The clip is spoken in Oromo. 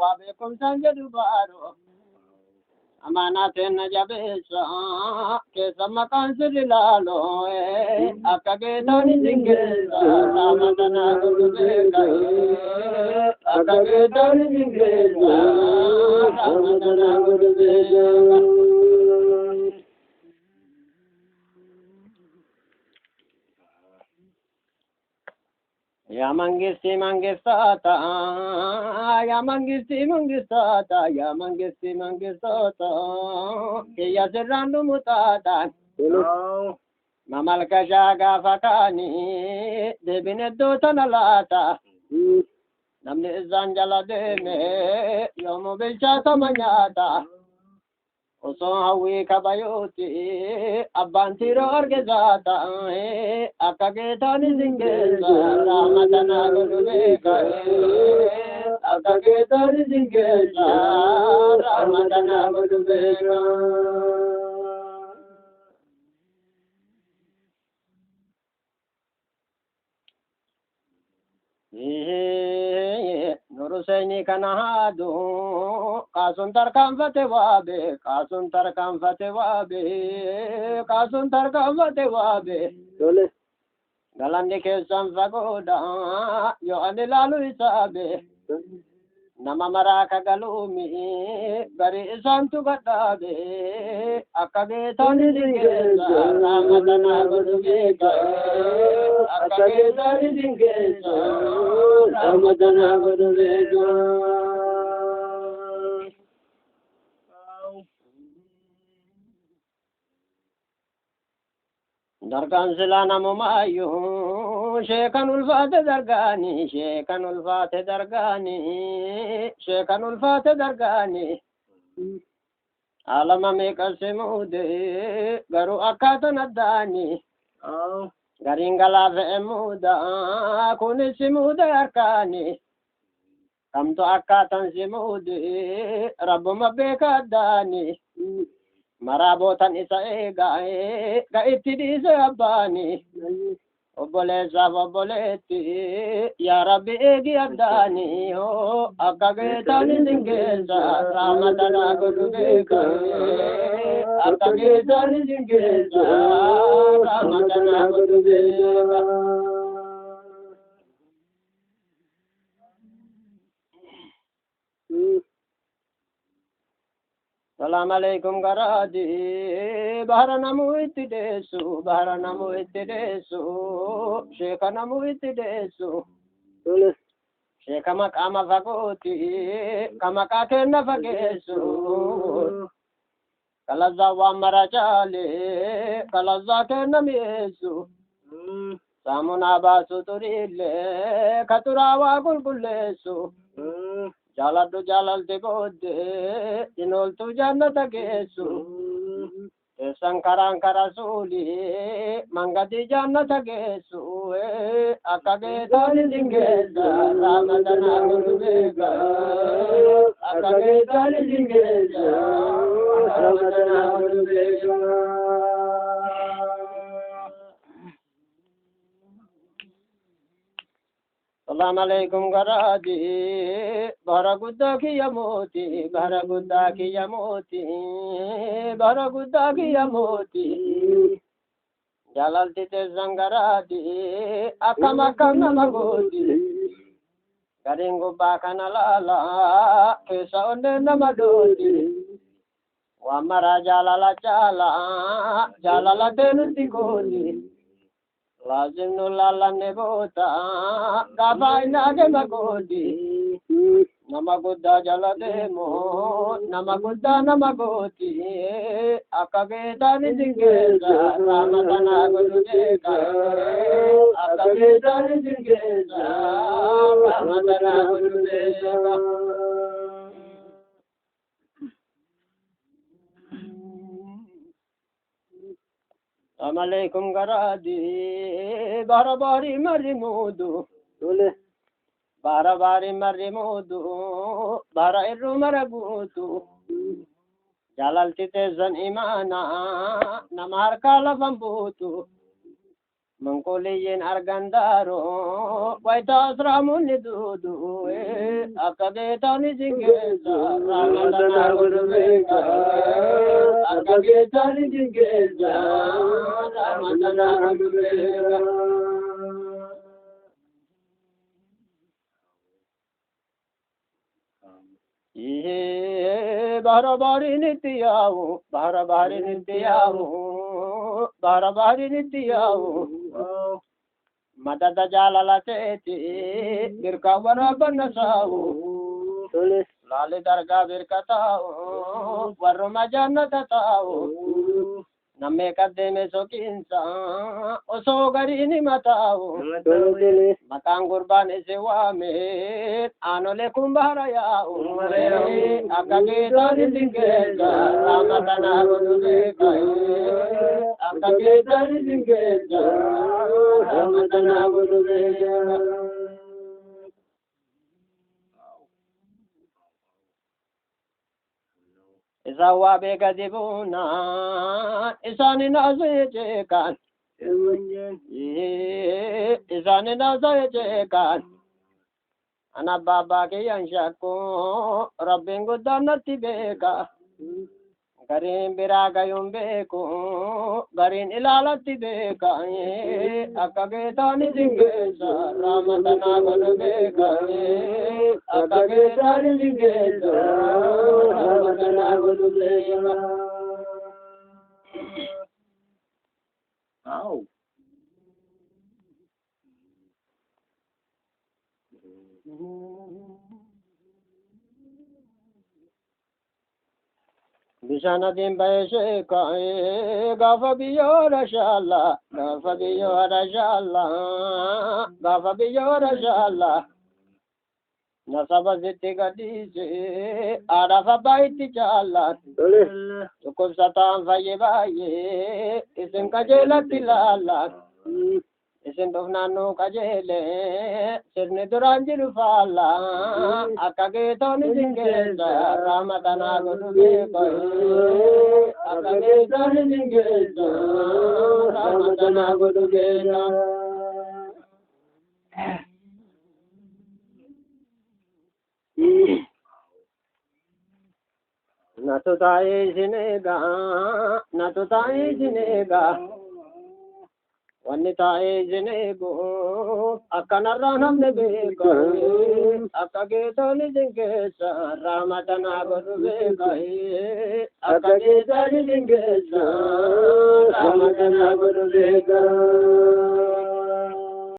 وبكم سنجد بارو أمانة نجابيسا كيسما كانسر لالو أكاكيتاني زنجيسا رامتنا قلبيكا أكاكيتاني زنجيسا رامتنا قلبيكا Ya mangisti mangisata, ya mangisti mangisata, ya mangisti mangisata, ya serrano mutata. Mamal kashaga fakani, debine dota nalata. Namni zanjala deme, yomo bilchata manyata. Osoo hawwii kabayooti abbaan tiiroo argesaata akka keetaani singeessa raamatana godhu beeka akka keetaani singeessa raamatana godhu beeka. Nuruseni kana haadu kaasun tarkaanfate waabe kaasun tarkaanfate waabe kaasun tarkaanfate waabe galanni keessan fagoodha yoo ani ilaalu isaabe nama maraaka galuumi gari isaantu gadhaabe akka geetaani singeessa raamatana godhu beeka akka geetaani singeessa raamatana godhu beeka. Dargaan silaa namumayyuu sheekan ulfaate dargaani sheekan ulfaate dargaani sheekan ulfaate dargaani alama meeqasi muude garuu akkaatan addaani gariin galaa fe'e muuda kunis si muude harkaani kamtu akkaatan si muude rabbuma beeka addaani maraabotan isa eegaa ga itti dhiise abbaani obboleessaaf obboleetti yaa rabbi eegi addaani akka geetaani singeessa raamatana godhu beeka akka geetaani singeessa raamatana godhu beeka. Salam alaikum garadi bahara namu ittidesu bahara namu ittidesu sheka namu ittidesu sheka makama fagoti kamaka kenna fagesu kalaza wa marajale kalaza kenna miesu samuna basu turile katurawa gulgulesu jaladdu jalalte bodde inoltu jannata geessu sankaraan karasuuli mangati jannata geessu akka geetaani singeessa raamatana godhu beeka akka geetaani singeessa raamatana godhu beeka. Salam alaikum garadi bara guddaa kiyya mooti bara guddaa kiyya mooti bara guddaa kiyya mooti jalalti teessan garadi akkam akkam nama gooti gariin gubbaa kana laala keessa onneen nama dooti waan maraa jaalala caala jaalala teenutti gooti. Lazim nulala nebota gafa inage magodi nama gudda jala demo nama gudda nama goti akageta ni singeza ramatana godeka akageta ni singeza ramatana godeka. Assalamualaikum garadi barabari marimudu barabari marimudu bara irru maragutu jalalti teessan imana nama harka lafan buutu Mangkuliyin argandaro, waita asramunni dudu, akabetani jingeza, ramadana gudubeka, akabetani jingeza, ramadana gudubeka. Ye barabari nityavu, barabari nityavu, barabari nityavu. Madada jalala teti, birka barabana savu. Lale darga birka tavu, varma jannata tavu. Namme kademe sokinsa, oso garini matavu. Matang gurbane sewame, anole kumbara ya umre. Akage dari tingeza, ramadana gudubeka. Akage dari tingeza, ramadana gudubeka. Isawa bega dibuna, isani naze kan. Isani naze kan. Ana baba ke yanshako, rabbin gudanati beka. Garin biraga yumbeko, garin ilalati beka. Akage tani jingeza, ramadana gudubeka. Akage tani jingeza, ramadana gudubeka. Ow. Bishana din baise kae gafa biyora shala, gafa biyora shala, gafa biyora shala. Nasaba zitti gadise, arafa baiti chala. Cukup satam faye baye, isin kajela tilala. Isin dufnanu kajele, sirni duranjiru fala. Akage toni jingeza, ramadana gudubeka. Akage toni jingeza, ramadana gudubeka. Natutai jinega, wanitai jinego, akanara namne beka, akage toni jingeza, ramadana gudubeka, akage toni jingeza, ramadana gudubeka.